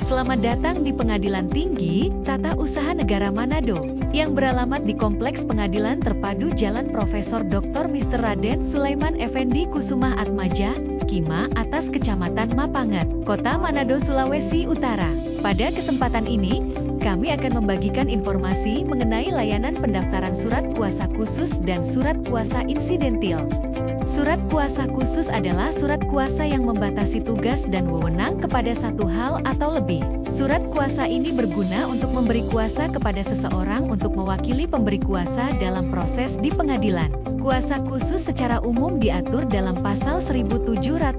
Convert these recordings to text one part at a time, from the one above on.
Selamat datang di Pengadilan Tinggi Tata Usaha Negara Manado, yang beralamat di Kompleks Pengadilan Terpadu Jalan Profesor Dr. Mr. Raden Sulaiman Effendi Kusumah Atmaja, Kima atas Kecamatan Mapangat, Kota Manado, Sulawesi Utara. Pada kesempatan ini, kami akan membagikan informasi mengenai layanan pendaftaran surat kuasa khusus dan surat kuasa insidentil. Surat kuasa khusus adalah surat kuasa yang membatasi tugas dan wewenang kepada satu hal atau lebih. Surat kuasa ini berguna untuk memberi kuasa kepada seseorang untuk mewakili pemberi kuasa dalam proses di pengadilan. Kuasa khusus secara umum diatur dalam pasal 1795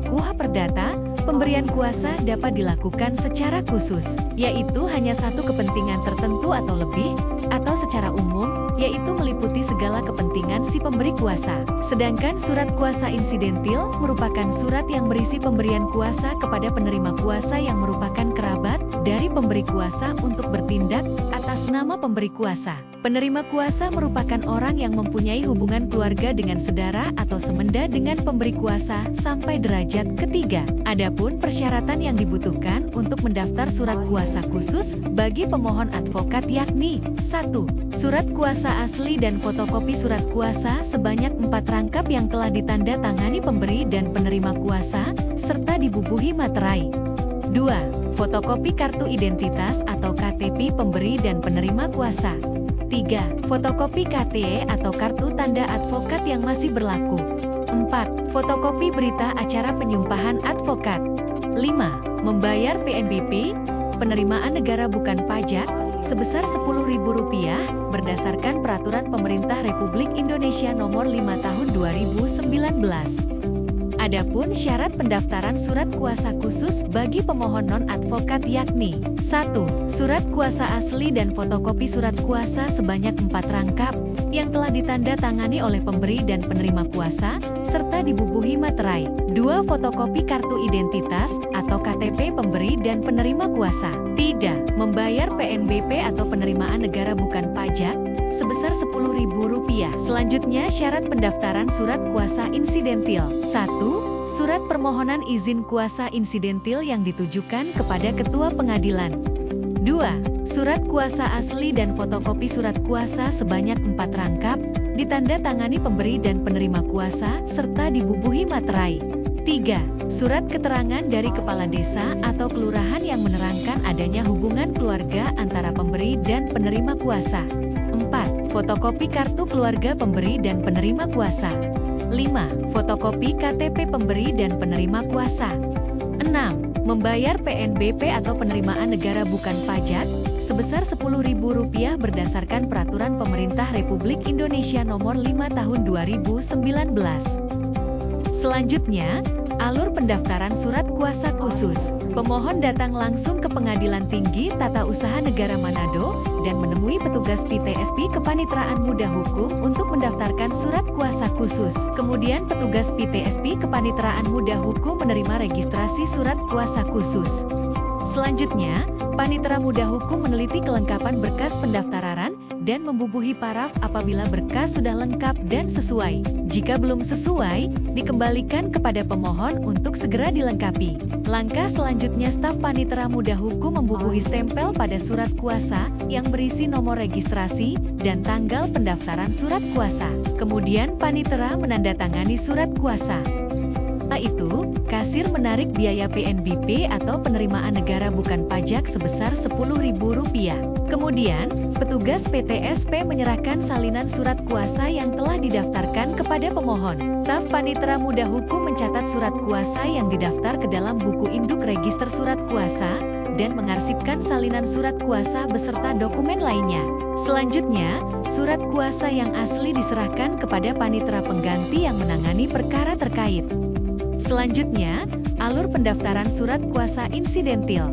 KUH Perdata. Pemberian kuasa dapat dilakukan secara khusus, yaitu hanya satu kepentingan tertentu atau lebih, atau secara umum, yaitu meliputi segala kepentingan si pemberi kuasa. Sedangkan surat kuasa insidentil merupakan surat yang berisi pemberian kuasa kepada penerima kuasa yang merupakan kerabat dari pemberi kuasa untuk bertindak atas nama pemberi kuasa. Penerima kuasa merupakan orang yang mempunyai hubungan keluarga dengan saudara atau semenda dengan pemberi kuasa sampai derajat ketiga. Adapun persyaratan yang dibutuhkan untuk mendaftar surat kuasa khusus bagi pemohon advokat yakni 1. Surat kuasa asli dan fotokopi surat kuasa sebanyak 4 rangkap yang telah ditanda tangani pemberi dan penerima kuasa, serta dibubuhi materai. 2. Fotokopi kartu identitas atau KTP pemberi dan penerima kuasa. 3. Fotokopi KTE atau kartu tanda advokat yang masih berlaku. 4. Fotokopi berita acara penyumpahan advokat. 5. Membayar PNBP, penerimaan negara bukan pajak, sebesar Rp10.000 berdasarkan Peraturan Pemerintah Republik Indonesia Nomor 5 Tahun 2019. Adapun syarat pendaftaran surat kuasa khusus bagi pemohon non-advokat yakni 1. Surat kuasa asli dan fotokopi surat kuasa sebanyak 4 rangkap yang telah ditanda tangani oleh pemberi dan penerima kuasa, serta dibubuhi materai. 2. Fotokopi kartu identitas atau KTP pemberi dan penerima kuasa. 3. Membayar PNBP atau penerimaan negara bukan pajak sebesar Rp10.000. Selanjutnya syarat pendaftaran surat kuasa insidentil. 1. Surat permohonan izin kuasa insidentil yang ditujukan kepada Ketua Pengadilan. 2. Surat kuasa asli dan fotokopi surat kuasa sebanyak 4 rangkap, ditanda tangani pemberi dan penerima kuasa, serta dibubuhi materai. 3. Surat keterangan dari Kepala Desa atau Kelurahan yang menerangkan adanya hubungan keluarga antara pemberi dan penerima kuasa. 4. Fotokopi kartu keluarga pemberi dan penerima kuasa. 5. Fotokopi KTP pemberi dan penerima kuasa. 6. Membayar PNBP atau penerimaan negara bukan pajak sebesar Rp10.000 berdasarkan Peraturan Pemerintah Republik Indonesia Nomor 5 Tahun 2019. Selanjutnya, alur pendaftaran surat kuasa khusus. Pemohon datang langsung ke Pengadilan Tinggi Tata Usaha Negara Manado dan menemui petugas PTSP Kepanitraan Muda Hukum untuk mendaftarkan surat kuasa khusus. Kemudian petugas PTSP Kepanitraan Muda Hukum menerima registrasi surat kuasa khusus. Selanjutnya, Panitera Muda Hukum meneliti kelengkapan berkas pendaftaran dan membubuhi paraf apabila berkas sudah lengkap dan sesuai. Jika belum sesuai, dikembalikan kepada pemohon untuk segera dilengkapi. Langkah selanjutnya, staf Panitera Muda Hukum membubuhi stempel pada surat kuasa yang berisi nomor registrasi dan tanggal pendaftaran surat kuasa. Kemudian Panitera menandatangani surat kuasa. Setelah itu, kasir menarik biaya PNBP atau penerimaan negara bukan pajak sebesar Rp10.000. Kemudian, petugas PTSP menyerahkan salinan surat kuasa yang telah didaftarkan kepada pemohon. Staf Panitera Muda Hukum mencatat surat kuasa yang didaftar ke dalam buku induk register surat kuasa dan mengarsipkan salinan surat kuasa beserta dokumen lainnya. Selanjutnya, surat kuasa yang asli diserahkan kepada panitera pengganti yang menangani perkara terkait. Selanjutnya, alur pendaftaran surat kuasa insidentil.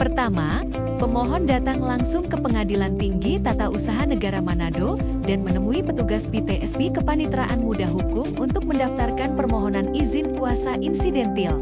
Pertama, pemohon datang langsung ke Pengadilan Tinggi Tata Usaha Negara Manado dan menemui petugas PTSP Kepanitraan Muda Hukum untuk mendaftarkan permohonan izin kuasa insidentil.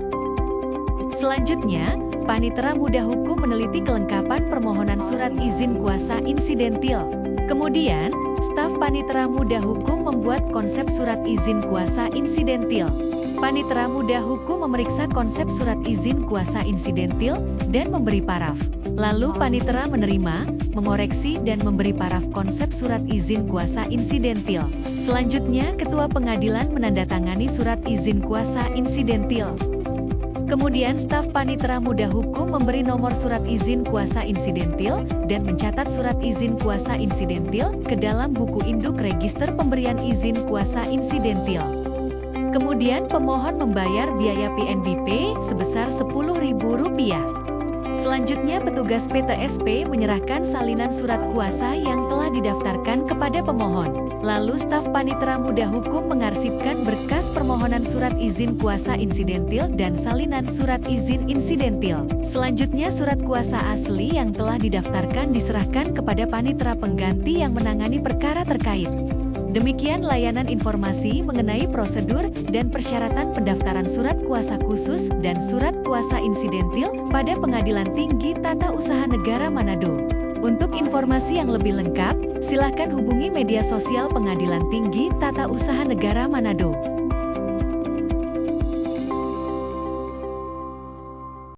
Selanjutnya, Panitera Muda Hukum meneliti kelengkapan permohonan surat izin kuasa insidentil. Kemudian, staf Staf Panitera Muda Hukum membuat konsep surat izin kuasa insidentil. Panitera Muda Hukum memeriksa konsep surat izin kuasa insidentil dan memberi paraf. Lalu panitera menerima, mengoreksi dan memberi paraf konsep surat izin kuasa insidentil. Selanjutnya, Ketua Pengadilan menandatangani surat izin kuasa insidentil. Kemudian staf Panitera Muda Hukum memberi nomor surat izin kuasa insidentil dan mencatat surat izin kuasa insidentil ke dalam buku induk register pemberian izin kuasa insidentil. Kemudian pemohon membayar biaya PNBP sebesar Rp10.000. Selanjutnya petugas PTSP menyerahkan salinan surat kuasa yang telah didaftarkan kepada pemohon. Lalu staf Panitera Muda Hukum mengarsipkan berkas permohonan surat izin kuasa insidentil dan salinan surat izin insidentil. Selanjutnya surat kuasa asli yang telah didaftarkan diserahkan kepada panitera pengganti yang menangani perkara terkait. Demikian layanan informasi mengenai prosedur dan persyaratan pendaftaran surat kuasa khusus dan surat kuasa insidentil pada Pengadilan Tinggi Tata Usaha Negara Manado. Untuk informasi yang lebih lengkap, silakan hubungi media sosial Pengadilan Tinggi Tata Usaha Negara Manado.